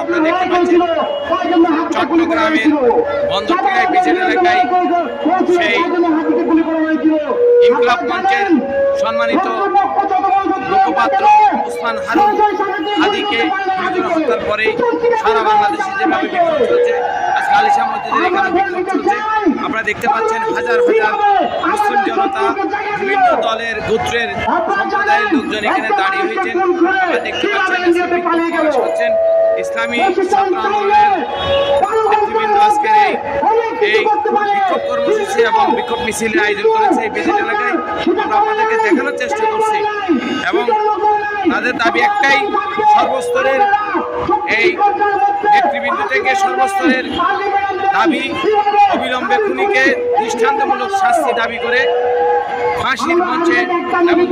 আপনারা দেখতে পাচ্ছেন চট্টগ্রামের বন্দরটিলায় বিজের এলাকায় সেই ইনকলাব মঞ্চের সম্মানিত মুখপাত্র ওসমান হাদিকে হত্যার পরে সারা বাংলাদেশে যেভাবে বিক্ষোভ চলছে, আজকে আলিশা মসজিদের এখানে বিক্ষোভ চলছে। আপনারা দেখতে পাচ্ছেন হাজার হাজার মুসলিম জনতা, বিভিন্ন দলের গোত্রের সম্প্রদায়ের লোকজন এখানে দাঁড়িয়ে হয়েছেন। আপনারা দেখতে পাচ্ছেন হচ্ছেন ইসলামী ছাত্র আন্দোলনের নেতৃবৃন্দ আজকের এই বিক্ষোভ কর্মসূচি এবং বিক্ষোভ মিছিলের আয়োজন করেছে এই বিজেপি এলাকায়। আমরা আপনাদেরকে দেখানোর চেষ্টা করছি এবং তাদের দাবি একটাই, সর্বস্তরের এই নেতৃবৃন্দ থেকে সর্বস্তরের দাবি অবিলম্বে খুনিকে দৃষ্টান্তমূলক শাস্তি দাবি করে ফাঁসির মঞ্চে এবং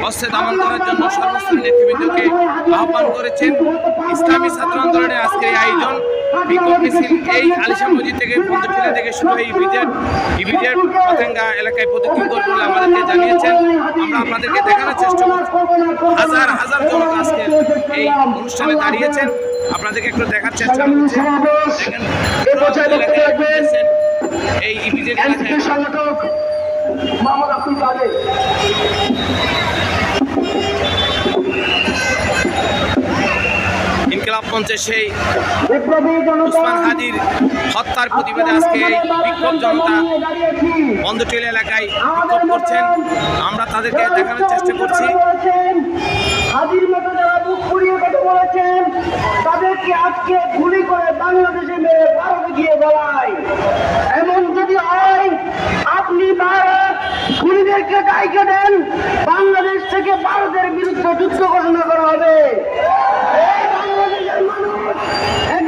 অস্ত্রে দমন করার জন্য সর্বস্তরের নেতৃবৃন্দকে আহ্বান করেছেন। ইসলামী ছাত্র আন্দোলনের আজকের এই আয়োজন বিক্ষোভ মিছিল এই আলিশা মসজিদ থেকে বন্দরটিলা থেকে শুরু হয়ে ইভিজেড পতেঙ্গা এলাকায় প্রদক্ষিণ করবে বলে আমাদেরকে জানিয়েছেন। আমরা আপনাদেরকে দেখানোর চেষ্টা করছি হাজার হাজার জনতা আজকে এই অনুষ্ঠানে দাঁড়িয়েছেন। আপনাদেরকে একটু দেখার চেষ্টা করছি। এই ইভিজেড এলাকায় ইনকিলাব মঞ্চে সেই ওসমান হাদির হত্যার প্রতিবাদে আজকে এই বিক্ষোভ জনতা বন্দরটিলা এলাকায় বিক্ষোভ করছেন। আমরা তাদেরকে দেখানোর চেষ্টা করছি। হাদির মতো যারা বুক পুড়িয়ে কথা বলেছেন তাদেরকে আজকে গুলি করে বাংলাদেশে মেরে ভারতে গিয়ে বলায়। এমন যদি হয় আপনি ভারত খুনিদেরকে দায়িত্ব দেন, বাংলাদেশ থেকে ভারতের বিরুদ্ধে যুদ্ধ ঘোষণা করা হবে। এই বাংলাদেশের মানুষ এক